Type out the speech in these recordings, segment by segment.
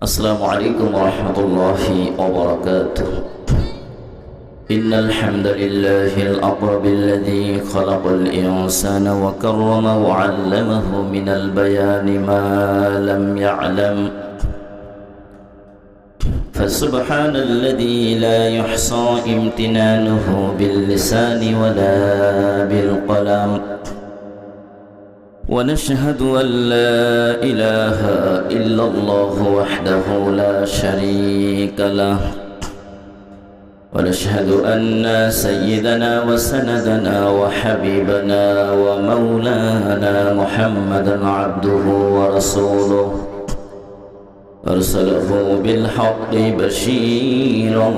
السلام عليكم ورحمة الله وبركاته. إن الحمد لله الأقرب الذي خلق الإنسان وكرمه وعلمه من البيان ما لم يعلم، فسبحان الذي لا يحصى امتنانه باللسان ولا بالقلم، ونشهد أن لا إله إلا الله وحده لا شريك له، ونشهد أن سيدنا وسندنا وحبيبنا ومولانا محمدا عبده ورسوله، أرسله بالحق بشيرا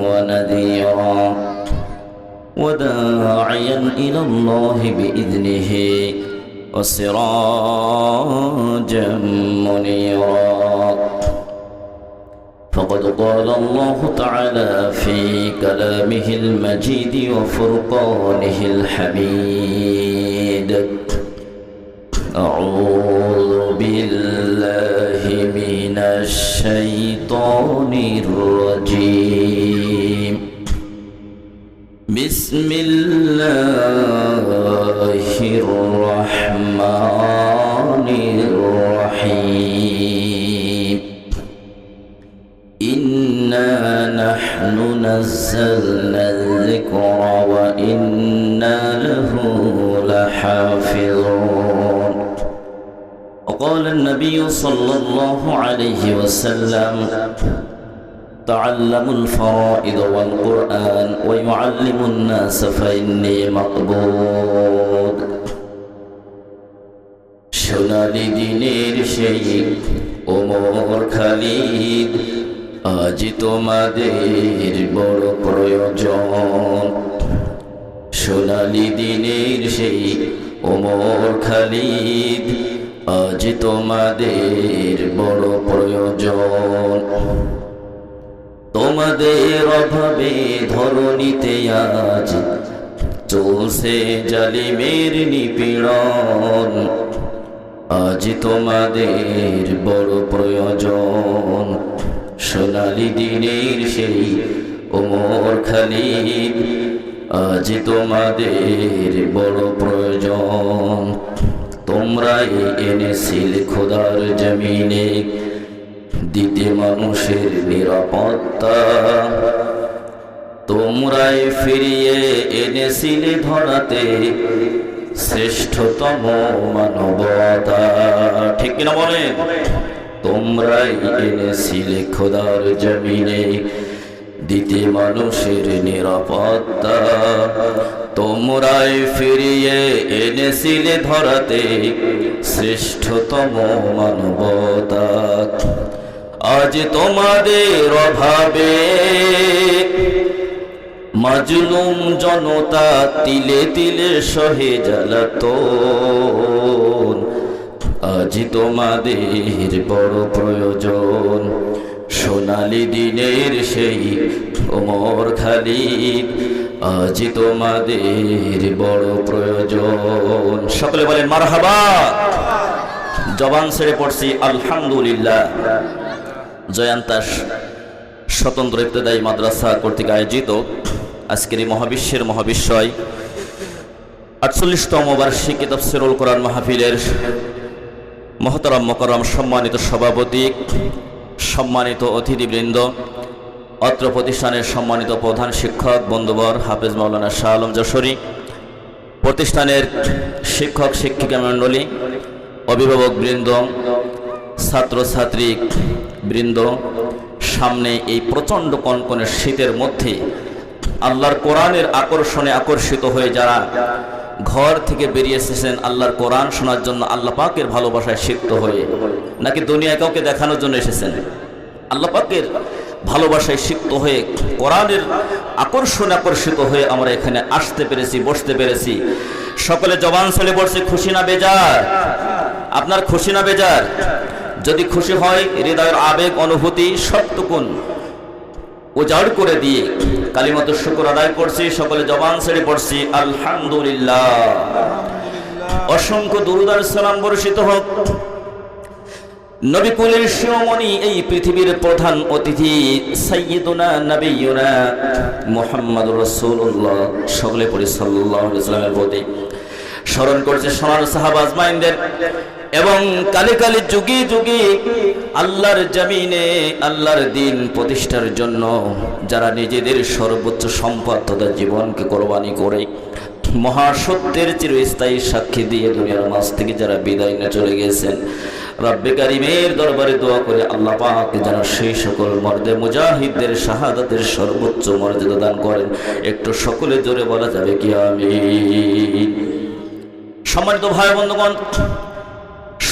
ونذيرا وداعيا إلى الله بإذنه وسراجا منيرا. فقد قال الله تعالى في كلامه المجيد وفرقانه الحميد: أعوذ بالله من الشيطان الرجيم. بسم الله الرحمن الرحيم. إنا نحن نزلنا الذكر وإنا له لحافظون. وقال النبي صلى الله عليه وسلم: تعلموا الفرائض والقرآن ويعلم الناس فإني مقبول. সোনালি দিনের সেই ওমর খালিদ, আজ তোমাদের বড় প্রয়োজন। সোনালি দিনের সেই ওমর খালিদ, আজ তোমাদের বড় প্রয়োজন। তোমাদের অভাবে ধরণীতে আজ চলছে জালিমের নিপীড়ন, আজ তোমাদের বড় প্রয়োজন। সোনালি দিনের সেই ওমর খালিদ, আজ তোমাদের বড় প্রয়োজন। তোমরাই এনেছিলে খোদার জমিনে দিতে মানুষের নিরাপত্তা, তোমরাই ফিরিয়ে এনেছিলে ধরাতে শ্রেষ্ঠতম মানবতা। ঠিক কিনা বলেন? তোমরাই এনেছিলে খোদার জমিনে দিতে মানুষের নিরাপত্তা, তোমরাই ফিরিয়ে এনেছিলে ধরাতে শ্রেষ্ঠতম মানবতা। আজ তোমাদের অভাবে মাজলুম জনতা তিলে তিলে সহে জ্বালাতন, আজ তোমাদের বড় প্রয়োজন। সোনালি দিনের সেই ওমর খালিদ, আজ তোমাদের বড় প্রয়োজন। সকলে বলেন মারহাবা। জবান ছেড়ে পড়ছি আলহামদুলিল্লাহ। জয়ান্তাস স্বতন্ত্র ইবতেদায়ী মাদ্রাসা কর্তৃক আয়োজিত আজকের এই মহাবিশ্বের মহাবিশ্বয় 48তম বার্ষিকী তাফসীরুল কোরআন মাহফিলের মহতারাম মোকাররম সম্মানিত সভাপতি, সম্মানিত অতিথিবৃন্দ, অত্র প্রতিষ্ঠানের সম্মানিত প্রধান শিক্ষক বন্ধুবর হাফেজ মাওলানা শাহ আলম যশোরী, প্রতিষ্ঠানের শিক্ষক শিক্ষিকা মণ্ডলী, অভিভাবক বৃন্দ, ছাত্রছাত্রী বৃন্দ, সামনে এই প্রচণ্ড কনকনে শীতের মধ্যে আল্লাহর কোরআনের আকর্ষণে আকর্ষিত হয়ে যারা ঘর থেকে বেরিয়ে এসেছেন আল্লাহর কোরআন শোনার জন্য, আল্লাহ পাকের ভালোবাসায় সিক্ত হয়ে, নাকি দুনিয়ায় কাউকে দেখানোর জন্য এসেছেন? আল্লাহ পাকের ভালোবাসায় সিক্ত হয়ে, কোরআনের আকর্ষণে আকর্ষিত হয়ে আমরা এখানে আসতে পেরেছি, বসতে পেরেছি। সকলে জবান ছেড়ে বসে খুশি না বেজার? আপনার খুশি না বেজার? যদি খুশি হয়, হৃদয়ের আবেগ অনুভূতি সবটুকুন উজাড় করে দিয়ে কালিমাতুশ শুকর আদায় করছি। সকলে জবান ছেড়ে পড়ছি আলহামদুলিল্লাহ। অসংখ্য দুরূদ আর সালাম বর্ষিত হোক নবী কুলের শিরোমণি এই পৃথিবীর প্রধান অতিথি সাইয়্যিদুনা নবিয়্যুনা মুহাম্মাদুর রাসূলুল্লাহ সকলে পড়ি সাল্লাল্লাহু আলাইহি ওয়াসাল্লামের প্রতি স্মরণ করছে সোনার সাহাবা আজমাইনদের এবং কালে কালে যুগে যুগে আল্লাহর জমিনে আল্লাহর দ্বীন প্রতিষ্ঠার জন্য যারা নিজেদের সর্বোচ্চ সম্পদ তথা জীবনকে কোরবানি করে মহাসত্যের চিরস্থায়ী সাক্ষী দিয়ে দুনিয়ার মাঝ থেকে যারা বিদায় নিয়ে চলে গেছেন, রব্বে কারিমের দরবারে দোয়া করে আল্লাহ পাক যেন সেই সকল মর্দে মুজাহিদদের শাহাদাতের সর্বোচ্চ মর্যাদা দান করেন। একটু সকলে জোরে বলা যাবে কি আমিন। সম্মানিত ভাই বন্ধুগণ,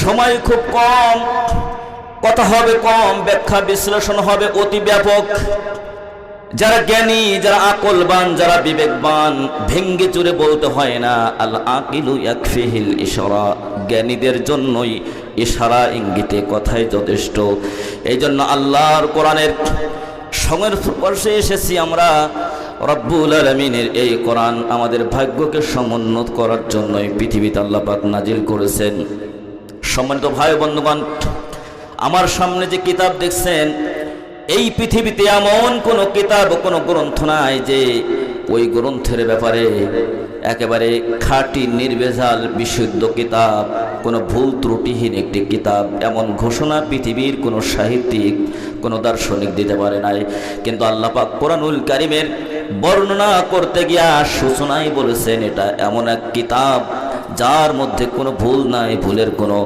সময় খুব কম, কথা হবে কম, ব্যাখ্যা বিশ্লেষণ হবে অতি ব্যাপক। যারা জ্ঞানী, যারা আকলবান, যারা বিবেকবান, ভেঙ্গে চুরে বলতে হয় না আল আকিলু ইয়াকফিহিল ইশারা, জ্ঞানীদের জন্যই ইশারা ইঙ্গিতে কথাই যথেষ্ট। এই জন্য আল্লাহর কোরআনের সংস্পর্শে এসেছি আমরা। রব্বুল আলামিনের এই কোরআন আমাদের ভাগ্যকে সমুন্নত করার জন্যই পৃথিবীতে আল্লাহ পাক নাজিল করেছেন। সম্মানিত ভাই বন্ধুগণ, আমার সামনে যে কিতাব দেখছেন, এই পৃথিবীতে এমন কোনো কিতাব, কোনো গ্রন্থ নাই যে ওই গ্রন্থের ব্যাপারে একেবারে খাঁটি নির্ভেজাল বিশুদ্ধ কিতাব, কোনো ভুল ত্রুটিহীন একটি কিতাব, এমন ঘোষণা পৃথিবীর কোনো সাহিত্যিক, কোনো দার্শনিক দিতে পারে নাই। কিন্তু আল্লাহ পাক কোরআনুল কারীমের বর্ণনা করতে গিয়া সূচনায় বলেছেন এটা এমন এক কিতাব যার মধ্যে কোনো ভুল নাই, ভুলের কোনো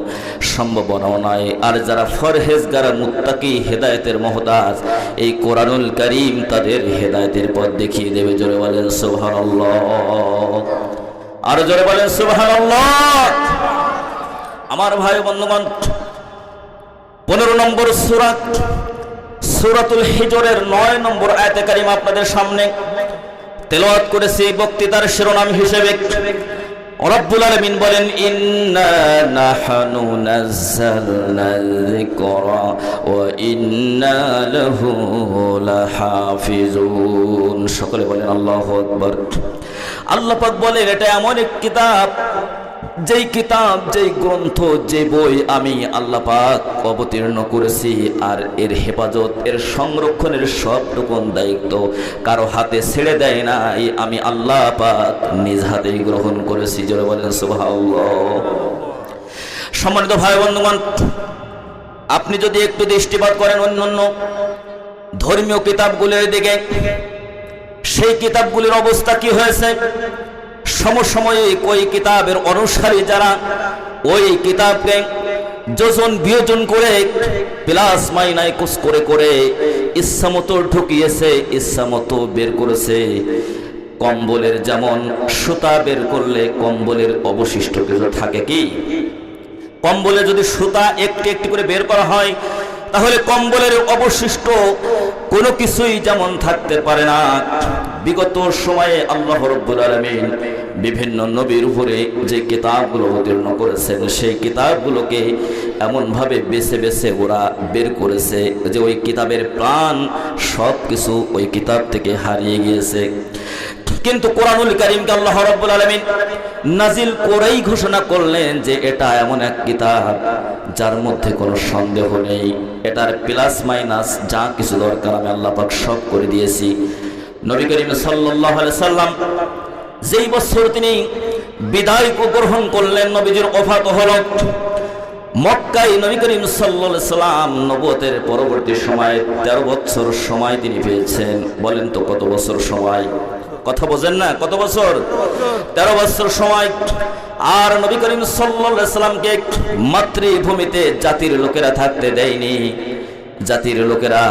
সম্ভাবনাও নাই। আর যারা ফরহেজগার মুত্তাকি হেদায়েতের মহতাজ, এই কোরআনুল কারীম তাদের হেদায়েতের পথ দেখিয়ে দেবে। জোরে বলেন সুবহানাল্লাহ, আর জোরে বলেন সুবহানাল্লাহ। আমার ভাই বন্ধুগণ, 15 নম্বর সূরা সূরাতুল হিজরের 9 নম্বর আয়াতে কারিমা আপনাদের সামনে তেলাওয়াত করেছি বক্তৃতার শিরোনাম হিসেবে। রব্বুল আলামিন বলেন, ইন্না নাহনু নাযালনা যিকরা ওয়া ইন্না লাহু লাহাফিজুন। সকলে বলেন আল্লাহু আকবার। আল্লাহ পাক বলেন এটা এমন এক কিতাব, যেই কিতাব, যেই গ্রন্থ, যে বই আমি আল্লাহ পাক অবতীর্ণ করেছি, আর এর হেফাজত, এর সংরক্ষণের সবটুকু দায়িত্ব কারো হাতে ছেড়ে দেয় নাই, আমি আল্লাহ পাক নিজ হাতেই গ্রহণ করেছি। জোরে বলেন সুবহানাল্লাহ। সম্মানিত ভাই বন্ধুগণ, আপনি যদি একটু দৃষ্টিপাত করেন অন্যান্য ধর্মীয় কিতাবগুলোর দিকে, সেই কিতাবগুলির অবস্থা কি হয়েছে? সমসাময়িক ওই কিতাবের অনুসারী যারা ওই কিতাবকে যোজন বিয়োজন করে প্লাস মাইনাস করে করে ইচ্ছামতো ঢুকিয়েছে, ইচ্ছামতো বের করেছে। কম্বলের যেমন সুতা বের করলে কম্বলের অবশিষ্ট কিছু থাকে কি? কম্বলে যদি সুতা একটি একটি করে বের করা হয়, তাহলে কম্বলের অবশিষ্ট কোনো কিছুই যেমন থাকতে পারে না। বিগত সময়ে আল্লাহ রাব্বুল আলামিন বিভিন্ন নবীর উপরে যে কিতাবগুলো অবতীর্ণ করেছেন, সেই কিতাবগুলোকে এমনভাবে বেছে বেছে ওরা বের করেছে যে ওই কিতাবের প্রাণ সব কিছু ওই কিতাব থেকে হারিয়ে গিয়েছে। কিন্তু কোরআনুল কারীমকে আল্লাহ রাব্বুল আলামিন নাজিল করেই ঘোষণা করলেন যে এটা এমন এক কিতাব যার মধ্যে কোনো সন্দেহ নেই, এটার প্লাস মাইনাস যা কিছু দরকার আমি আল্লাহ পাক সব করে দিয়েছি। নবী করিম সাল্লাল্লাহু আলাইহি সাল্লাম যেই বছর তিনি বিদায় গ্রহণ করলেন, নবীজির ওফাত হলো, মক্কায় নবী করিম সাল্লাল্লাহু আলাইহি সাল্লাম নবুয়তের পরবর্তী সময় 13 বছর সময় তিনি পেয়েছেন। বলেন তো কত বছর সময়? কথা বোঝেন না? কত বছর? 13 বছর সময়। আর নবী করিম সাল্লাল্লাহু আলাইহি সাল্লামকে মাতৃভূমিতে জাতির লোকেরা থাকতে দেয়নি। জাতির লোকেরা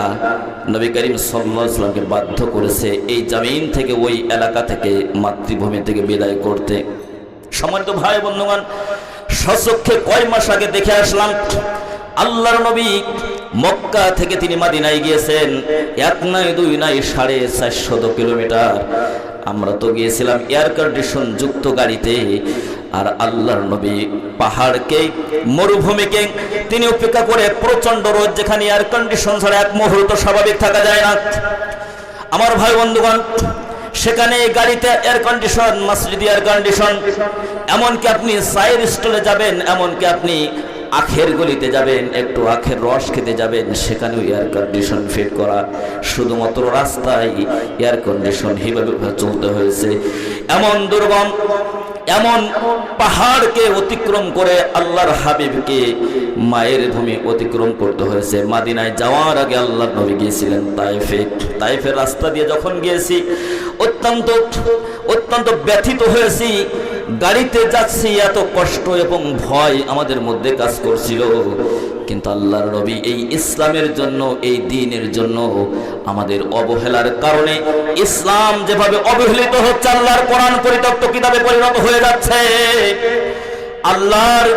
নবী করিম সাল্লাল্লাহু আলাইহি সাল্লামকে বাধ্য করেছে এই জমিন থেকে, ওই এলাকা থেকে, মাতৃভূমি থেকে বিদায় করতে। সম্মানিত ভাই বন্ধুগণ, সচক্ষে কয় মাস আগে দেখে আসলাম আল্লাহর নবী মক্কা থেকে তিনি মদিনায় গিয়েছেন। এক নয়, দুই নয়, 450 কিলোমিটার। আমরা তো গিয়েছিলাম এয়ার কন্ডিশন যুক্ত গাড়িতে। আর আল্লাহর নবী পাহাড়কে, মরুভূমিকে তিনি উপেক্ষা করে প্রচন্ড রোদ, যেখানে এয়ার কন্ডিশন ছাড়া এক মুহূর্ত স্বাভাবিক থাকা যায় না। আমার ভাই বন্ধুগণ, সেখানে গাড়িতে এয়ার কন্ডিশন, মসজিদে এয়ার কন্ডিশন, এমনকি আপনি চায়ের স্টলে যাবেন, এমনকি আপনি আখের গলিতে যাবেন, একটু আখের রস খেতে যাবেন, সেখানেও এয়ার কন্ডিশন ফিট করা, শুধুমাত্র রাস্তায় এয়ার কন্ডিশন হিভাবে চলতে হয়েছে। এমন দুর্গম, এমন পাহাড়কে অতিক্রম করে আল্লাহর হাবিবকে মায়ের ভূমি অতিক্রম করতে হয়েছে। মদিনায় যাওয়ার আগে আল্লাহর নবী গিয়েছিলেন তায়েফে। তায়েফের রাস্তা দিয়ে যখন গিয়েছি অত্যন্ত ব্যথিত হয়েছি। গাড়িতে যাচ্ছি, এত কষ্ট এবং ভয় আমাদের মধ্যে কাজ করছিল, কিন্তু আল্লাহর নবী এই ইসলামের জন্য, এই দ্বীনের জন্য আমাদের অবহেলার কারণে ইসলাম যেভাবে অবহেলিত হচ্ছে, আল্লাহর কোরআন পরিত্যক্ত কিতাবে পরিণত হয়ে যাচ্ছে। আল্লাহর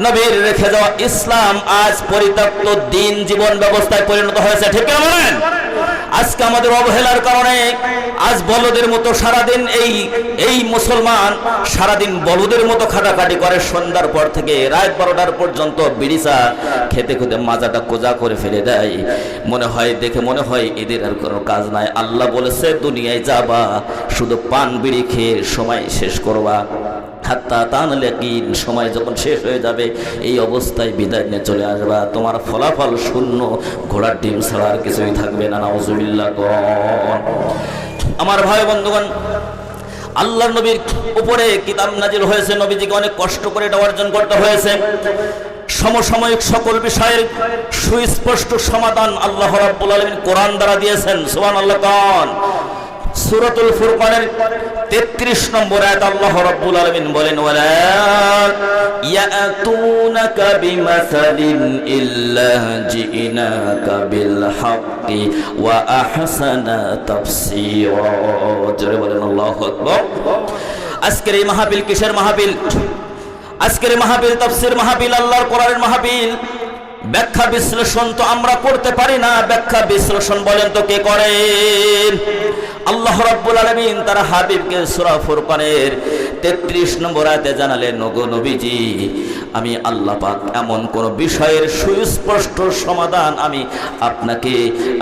নবীর রেখে যাওয়া ইসলাম আজ পরিত্যক্ত দ্বীন জীবন ব্যবস্থায় পরিণত হয়েছে। ঠিক বলেন? আজকে আমাদের অবহেলার কারণে আজ বলদের মতো সারাদিন এই মুসলমান সারাদিন বলদের মতো খাটাখাটি করে, সন্ধ্যার পর থেকে রাত 12টার পর্যন্ত বিড়িচা খেতে খেতে মাজাটা কোজা করে ফেলে দেয়। মনে হয় এদের আর কোনো কাজ নাই। আল্লাহ বলেছে দুনিয়ায় যাবা শুধু পান বিড়ি খেয়ে সময় শেষ করবা, হাত্তা তানাল ইয়াকিন, সময় যখন শেষ হয়ে যাবে এই অবস্থায় বিদায় নিয়ে চলে আসবা, তোমার ফলাফল শূন্য, ঘোড়ার ডিম ছাড়া আর কিছুই থাকবে না। নাউজুবিল্লাহ। আমার ভাই বন্ধুগণ, আল্লাহর নবীর উপরে কিতাব নাজিল হয়েছে, নবীজিকে অনেক কষ্ট করে এটা অর্জন করতে হয়েছে। সমসাময়িক সকল বিষয়ের সুস্পষ্ট সমাধান আল্লাহ রাব্বুল আলামিন কোরআন দ্বারা দিয়েছেন। সুবহানাল্লাহ। কোন সূরাতুল ফুরকানের 33 নম্বর আয়াত আল্লাহ রাব্বুল আলামিন বলেন, ওয়ালা ইয়াতুনাকা বিমাসালিন ইল্লা জিনাকা বিল হাক্কি ওয়া আহসানা তাফসীরা। জোরে বলেন আল্লাহু আকবার। আজকের এই মাহফিল কিসের মাহফিল? আজকের এই মাহফিল তাফসীর মাহফিল, আল্লাহর কোরআনের মাহফিল। ব্যাখ্যা বিশ্লেষণ তো আমরা করতে পারি না, ব্যাখ্যা বিশ্লেষণ বলেন তো কে করেন? আল্লাহ রাব্বুল আলামিন তার হাবিবকে সূরা ফুরকানের 33 নম্বর আয়াতে জানালেন, ওগো নবীজি, আমি আল্লাহ পাক এমন কোন বিষয়ের সুস্পষ্ট সমাধান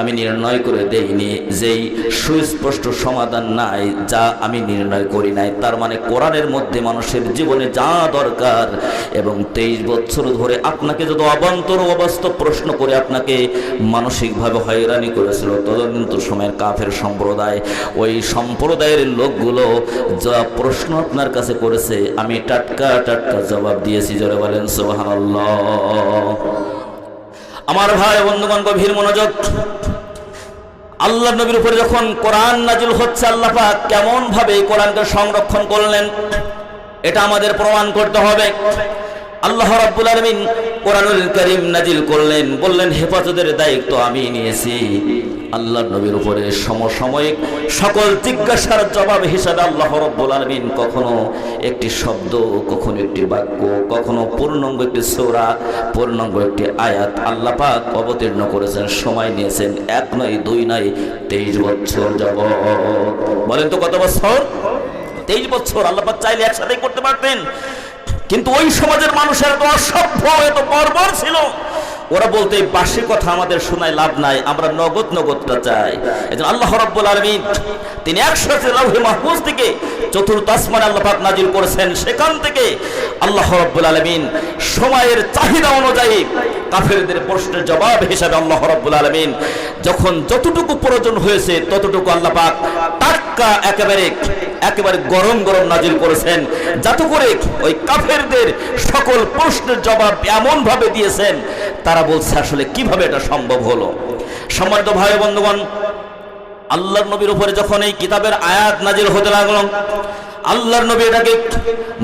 আমি নির্ণয় করে দেইনি যেই সুস্পষ্ট সমাধান নাই, যা আমি নির্ণয় করি নাই। তার মানে কোরআনের মধ্যে মানুষের জীবনে যা দরকার, এবং 23 বছর ধরে আপনাকে যত অবান্তর অবাস্তব প্রশ্ন করে আপনাকে মানসিকভাবে হয়রানি করেছিল তদন্ত সময়ের কাফের সম্প্রদায়, ওই সম্প্রদায়ের লোকগুলো যা প্রশ্ন আপনার কাছে করেছে আমি টাটকা জবাব দিয়েছি। জোরে বলেন সুবহানাল্লাহ। আমার ভাই বন্ধুগণ, গভীর মনোযোগ। আল্লাহর নবীর উপরে যখন কোরআন নাজিল হচ্ছে, আল্লাহ পাক কেমন ভাবে কোরআনকে সংরক্ষণ করলেন এটা আমাদের প্রমাণ করতে হবে। আল্লাহ রাব্বুল আলামিন কোরআনুল কারীম নাজিল করলেন, বললেন হেফাজতের দায়িত্ব আমি নিয়েছি। আল্লাহর নবীর উপরে সমসাময়িক সকল জিজ্ঞাসার জবাব হিসাবে আল্লাহ রাব্বুল আলামিন কখনো একটি শব্দ, কখনো একটি বাক্য, কখনো পূর্ণাঙ্গ একটি সূরা, পূর্ণাঙ্গ একটি আয়াত আল্লাহ পাক অবতীর্ণ করেছেন। সময় নিয়েছেন 1 নয় 2 নয় 23 বছর যাবত। বলেন তো কত বছর? 23 বছর। আল্লাহ পাক চাইলে একসাথে করতে পারতেন, কিন্তু ওই সমাজের মানুষের এত অসভ্য, এত বর্বর ছিল, ওরা বলতে বাসি কথা আমাদের শোনায় লাভ নাই, আমরা নগদটা চাই। এজন্য আল্লাহ রাব্বুল আলামিন তিনি একসাথে লাউহে মাহফুজ থেকে চতুর্থ আসমানে আল্লাহ পাক নাজিল করেছেন। সেখান থেকে আল্লাহ রাব্বুল আলামিন সময়ের চাহিদা অনুযায়ী কাফেরদের প্রশ্নের জবাব হিসাবে আল্লাহ রাব্বুল আলামিন যখন যতটুকু প্রয়োজন হয়েছে ততটুকু আল্লাহ পাক টাটকা একেবারে গরম নাজিল করেছেন, যাতে করে ওই কাফেরদের সকল প্রশ্নের জবাব এমন ভাবে দিয়েছেন তারা বলছে আসলে কিভাবে এটা সম্ভব হলো। সম্মানিত ভাই বন্ধুগণ, আল্লাহর নবীর উপরে যখন এই কিতাবের আয়াত নাজিল হতে লাগলো, আল্লাহর নবী এটাকে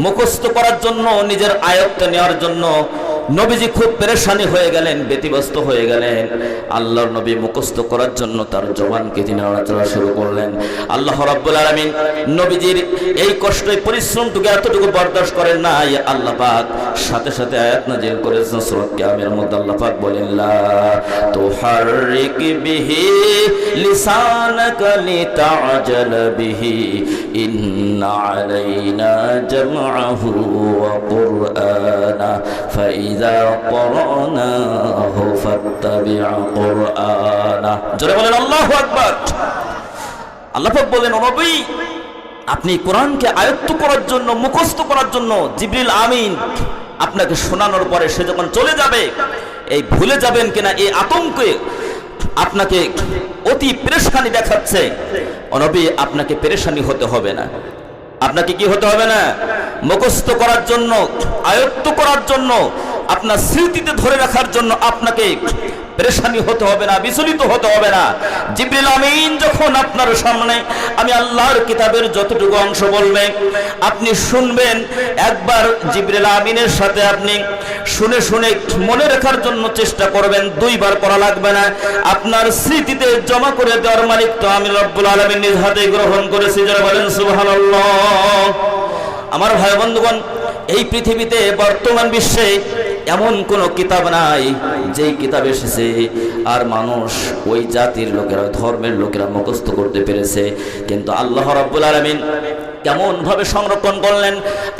মুখস্থ করার জন্য, নিজের আয়ত্তে নেওয়ার জন্য নবীজি খুব পেরেশানি হয়ে গেলেন, ব্যতিব্যস্ত হয়ে গেলেন। আল্লাহর নবী মুখস্থ করার জন্য তার জবানকে তিনি নড়াচড়া শুরু করলেন। আল্লাহ রাব্বুল আলামিন নবীজির এই কষ্ট, এই পরিশ্রমটুকু এতটুকু বরদাস্ত করেন না। আল্লাহ পাক সাথে সাথে আয়াত নাযিল করেছেন সূরা কিয়ামের মধ্যে। আল্লাহ পাক বলেন, লা তুহাররিক বিহি লিসানাকা লিতা'জাল বিহি ইন্না আলাইনা জামআহু ওয়া কুরআনা ফাইযা ক্বরানাহু ফাত্তাবি' কুরআনা। জোরে বলেন আল্লাহু আকবার। আল্লাহ পাক বলেন, ও নবী, আপনি কোরআনকে আয়ত্ত করার জন্য, মুখস্থ করার জন্য জিবরিল আমিন আপনাকে শোনানোর পরে সে যখন চলে যাবে, এই ভুলে যাবেন কিনা এই আতঙ্কে আপনাকে অতি পেরেশানি দেখাচ্ছে। নবী, আপনাকে পেরেশানি হতে হবে না। আপনাকে কি হতে হবে না? মুখস্থ করার জন্য, আয়ত্ত করার জন্য, আপনার স্মৃতিতে ধরে রাখার জন্য আপনাকে পেরেশানি হতে হবে না, বিচলিত হতে হবে না। জিবরিল আমিন যখন আপনার সামনে আমি আল্লাহর কিতাবের যতটুকু অংশ বলবে আপনি শুনবেন, একবার জিবরিল আমিনের সাথে আপনি শুনে শুনে মনে রাখার জন্য চেষ্টা করবেন, দুইবার পড়া লাগবে না। আপনার স্মৃতিতে জমা করে দেওয়ার মালিক তো আমি রব্বুল আলামিন নিজ হাতে গ্রহণ করেছি। যারা বলেন সুবহানাল্লাহ। আমার ভাই বন্ধুগণ, এই পৃথিবীতে বর্তমান বিশ্বে এমন কোন কিতাব নাই যেই কিতাব এসেছে আর মানুষ ওই জাতির লোকেরা, ধর্মের লোকেরা মুখস্থ করতে পেরেছে। কিন্তু আল্লাহ রাব্বুল আলামিন কেমন ভাবে সংরক্ষণ করলেন।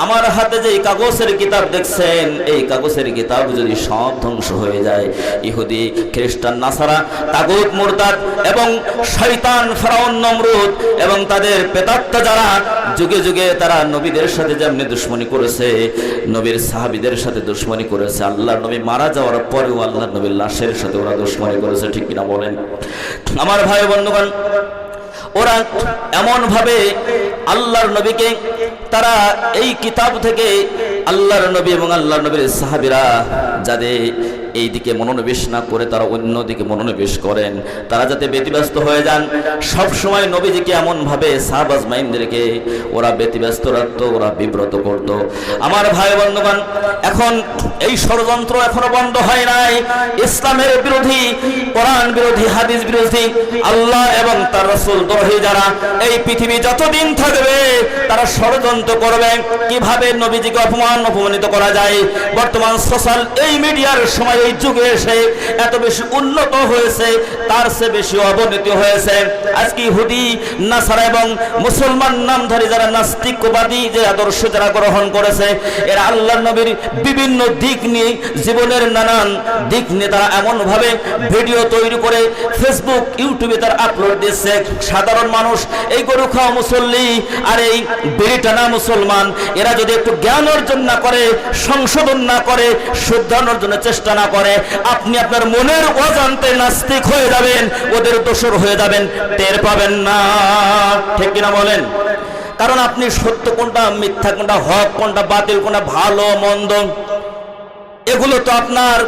আমার হাতে যে কাগজের কিতাব দেখছেন, এই কাগজের কিতাব যদি সব ধ্বংস হয়ে যায়, ইহুদি, খ্রিস্টান, নাসারা, তাগুত, মুরতাদ এবং শয়তান ফেরাউন, নমরুদ এবং তাদের প্রেতাত্মা যারা যুগে যুগে তারা নবীদের সাথে যেমনি দুশ্মনী করেছে, নবীর সাহাবীদের সাথে দুশ্মনী করেছে, আল্লাহর নবী মারা যাওয়ার পরেও আল্লাহর নবীর লাশের সাথে ওরা দুশ্মনী করেছে, ঠিক কিনা বলেন? আমার ভাই বন্ধুগণ, ওরা এমন ভাবে আল্লাহর নবীকে, তারা এই কিতাব থেকে আল্লাহর নবী এবং আল্লাহর নবীর সাহাবীরা যাদের এই দিকে মনোনিবেশ না করে তারা অন্য দিকে মনোনিবেশ করেন, তারা যাতে ব্যতিব্যস্ত হয়ে যান, সব সময় নবীজিকে এমন ভাবে সাহাবা আজমাইনদেরকে ওরা ব্যতিব্যস্ত রাখতো, ওরা বিব্রত করত। আমার ভাই বন্ধুগণ, এখন এই ষড়যন্ত্র এখনো বন্ধ হয় নাই। ইসলামের বিরোধী, কোরআন বিরোধী, হাদিস বিরোধী, আল্লাহ এবং তার রাসূল দ্রোহী যারা এই পৃথিবী যতদিন থাকবে তারা ষড়যন্ত্র করবে কিভাবে নবীজিকে অপমানিত করা যায়। বর্তমান সোশ্যাল এই মিডিয়ার সময় এই যুগে এসে এত বেশি উন্নত হয়েছে, তার চেয়ে বেশি অবনতি হয়েছে। আজকে ইহুদি, নাসারা এবং মুসলমান নামধারী যারা নাস্তিকবাদী যে আদর্শ যারা গ্রহণ করেছে, এরা আল্লাহর নবীর বিভিন্ন দিক নিয়ে, জীবনের নানান দিক নিয়ে তারা এমন ভাবে ভিডিও তৈরি করে ফেসবুক, ইউটিউবে তারা আপলোড দিচ্ছে। সাধারণ মানুষ, এই গরু খাওয়া মুসল্লি আর এই বেড়ি টানা মুসলমান, এরা যদি একটু জ্ঞান অর্জন না করে, সংশোধন না করে, শুদ্ধানোর জন্য চেষ্টা না করে, আপনি আপনার মনের অজান্তে নাস্তিক হয়ে যাবেন, ওদের দোসর হয়ে যাবেন, টের পাবেন না, ঠিক কিনা বলেন? কারণ আপনি সত্য কোনটা, মিথ্যা কোনটা, হক কোনটা, বাতিল কোনটা, ভালো মন্দ, এগুলো তো আপনার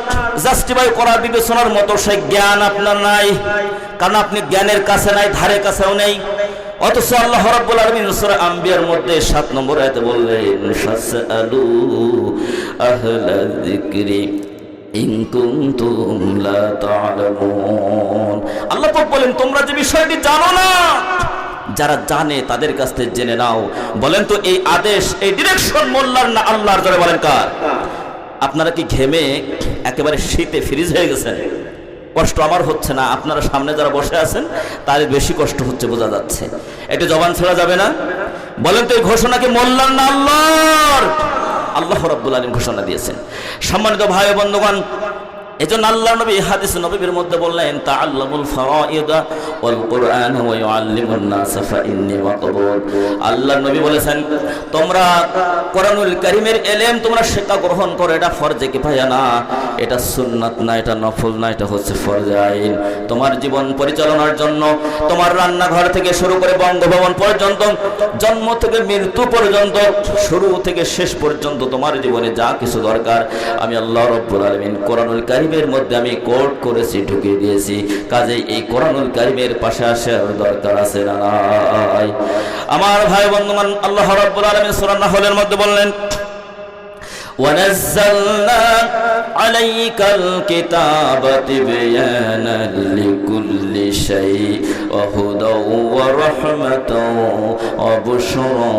জাস্টিফাই করার, বিবেচনার মতো সেই জ্ঞান আপনার নাই। কারণ আপনি জ্ঞানের কাছে নাই, ধারে কাছেও নেই। অথচ আল্লাহ রাব্বুল আলামিন সূরা আম্বিয়ার মধ্যে 7 নম্বর আয়াতে বললেন, ফাসআলু আহলা যিকরি ইন কুনতুম লা তা'লামুন। আল্লাহ পাক বলেন, তোমরা যে বিষয়টি জানো না, যারা জানে তাদের কাছ থেকে জেনে নাও। বলেন তো এই আদেশ, এই ডিরেকশন মোল্লার না আল্লাহর? জোরে বলেন কার? আপনারা কি ঘেমে একেবারে শীতে ফ্রিজ হয়ে গেছেন? কষ্ট আমার হচ্ছে না, আপনারা সামনে যারা বসে আছেন তাদের বেশি কষ্ট হচ্ছে, বোঝা যাচ্ছে। একটু জবান ছেড়া যাবে না? বলেন তো এই ঘোষণা কি মোল্লার না আল্লাহর? আল্লাহ রাব্বুল আলামিন ঘোষণা দিয়েছেন। সম্মানিত ভাই ও বন্ধুগণ, এজন্য আল্লাহর নবী হাদিস নববীর মধ্যে বললেন, তাআল্লামুল ফারাইদা ওয়াল কুরআন ওয়া ইউআল্লিমুন নাস ফাইন্নী মাকবুল। আল্লাহর নবী বলেছেন, তোমরা কোরআনুল কারীমের ইলম তোমরা শিক্ষা গ্রহণ করো, এটা ফরজে কিফায়া না, এটা সুন্নাত না, এটা নফল না, এটা হচ্ছে ফরজে আইন। তোমার জীবন পরিচালনার জন্য, তোমার রান্নাঘর থেকে শুরু করে বঙ্গভবন পর্যন্ত, জন্ম থেকে মৃত্যু পর্যন্ত, শুরু থেকে শেষ পর্যন্ত তোমার জীবনে যা কিছু দরকার আমি আল্লাহ রাব্বুল আলামিন কোরআনুল কারীমের মধ্যে আমি কোড করেছি, ঢুকিয়ে দিয়েছি। কাজেই এই কোরআনুল কারীমের পাশে আসার দরকার আছে না নাই? আমার ভাই বন্ধুগণ, আল্লাহ রাব্বুল আলামিন সূরা নাহলের মধ্যে বললেন, وَنَزَّلْنَا عَلَيْكَ الْكِتَابَ تِبْيَانًا لِكُلِّ شَيْءٍ وَهُدًى وَرَحْمَةً وَبُشْرَى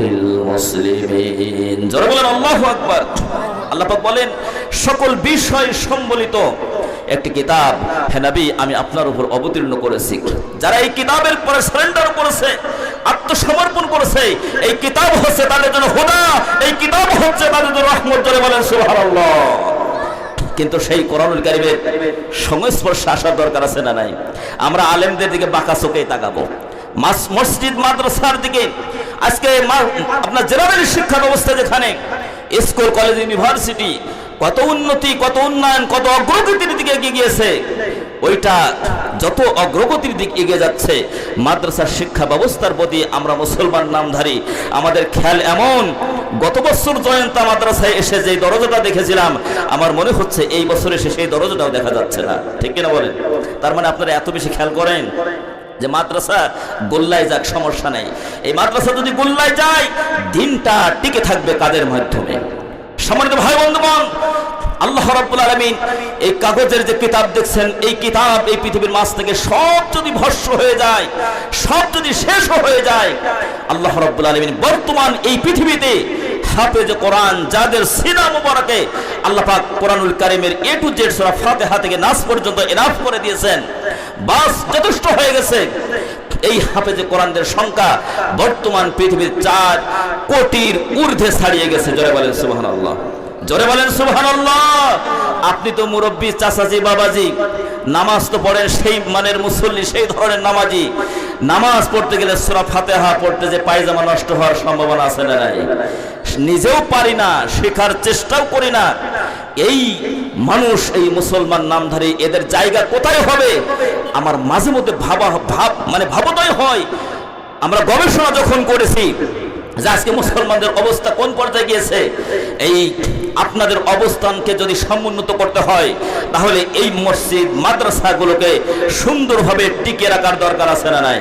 لِلْمُسْلِمِينَ। যারা বলেন আল্লাহু আকবার। আল্লাহ পাক বলেন, সকল বিষয় সম্বলিত একটি কিতাব হে নবী আমি আপনার উপর অবতীর্ণ করেছি। যারা এই কিতাবের পরে সারেন্ডার করেছে, আত্মসমর্পণ করেছে, এই কিতাব হচ্ছে তাদের জন্য হুদা, এই কিতাব হচ্ছে তাদের জন্য রহমত। জোরে বলেন সুবহানাল্লাহ। কিন্তু সেই কোরআনুল কারীমের সংস্পর্শে আসার দরকার আছে না নাই? আমরা আলেমদের দিকে বাঁকা চোখেই তাকাবো, মসজিদ মাদ্রাসার দিকে। আজকে আপনার জেনারেল শিক্ষা ব্যবস্থা যেখানে স্কুল কলেজ ইউনিভার্সিটি কত উন্নতি, কত উন্নয়ন, কত অগ্রগতির দিকে এগিয়ে গিয়েছে। ওইটা যত অগ্রগতির দিকে এগিয়ে যাচ্ছে, মাদ্রাসার শিক্ষা ব্যবস্থার প্রতি আমরা মুসলমান নামধারী আমাদের খেয়াল এমন, গত বছর জয়ন্তা মাদ্রাসায় এসে যে দরজাটা দেখেছিলাম, আমার মনে হচ্ছে এই বছর এসে সেই দরজাটাও দেখা যাচ্ছে না। ঠিক কিনা বলেন? তার মানে আপনারা এত বেশি খেয়াল করেন যে মাদ্রাসা গোল্লায় যাক, সমস্যা নেই। এই মাদ্রাসা যদি গোল্লায় যায়, দিনটা টিকে থাকবে কাদের মাধ্যমে? সম্মানিত ভাই বন্ধুগণ, আল্লাহ রাব্বুল আলামিন এই কাগজের যে কিতাব দেখছেন, এই কিতাব এই পৃথিবীর মাঝ থেকে সব যদি ভস্ম হয়ে যায়, সব যদি শেষ হয়ে যায়, আল্লাহ রাব্বুল আলামিন বর্তমান এই পৃথিবীতে হাফেজ কোরআন যাদের সিনা মুবারকে আল্লাহ পাক কোরআনুল কারীমের এ টু জেড সূরা ফাতিহা থেকে নাস পর্যন্ত এনাফ করে দিয়েছেন, বাস যথেষ্ট হয়ে গেছে। এই হাফেজে কোরআনদের সংখ্যা বর্তমান পৃথিবীর 4 কোটির ঊর্ধ্বে ছাড়িয়ে গেছে। জোরে বলেন সুবহানাল্লাহ, জোরে বলেন সুবহানাল্লাহ। আপনি তো মুরব্বী, চাচাজি, বাবাজি, নামাজ তো পড়েন সেই মানের মুসল্লি, সেই ধরনের নামাজি। নামাজ পড়তে গেলে সূরা ফাতিহা পড়তে যে পায়জামা নষ্ট হওয়ার সম্ভাবনা আছে না নাই? নিজেও পারি না, শেখার চেষ্টাও করি না। এই মানুষ, এই মুসলমান নামধারী, এদের জায়গা কোথায় হবে? আমার মাঝে মধ্যে ভাবোদয় হয়। আমরা গবেষণা যখন করেছি যে আজকে মুসলমানদের অবস্থা কোন পর্যায়ে গিয়েছে, এই আপনাদের অবস্থানকে যদি সমুন্নত করতে হয়, তাহলে এই মসজিদ মাদ্রাসাগুলোকে সুন্দরভাবে টিকিয়ে রাখার দরকার আছে না নাই?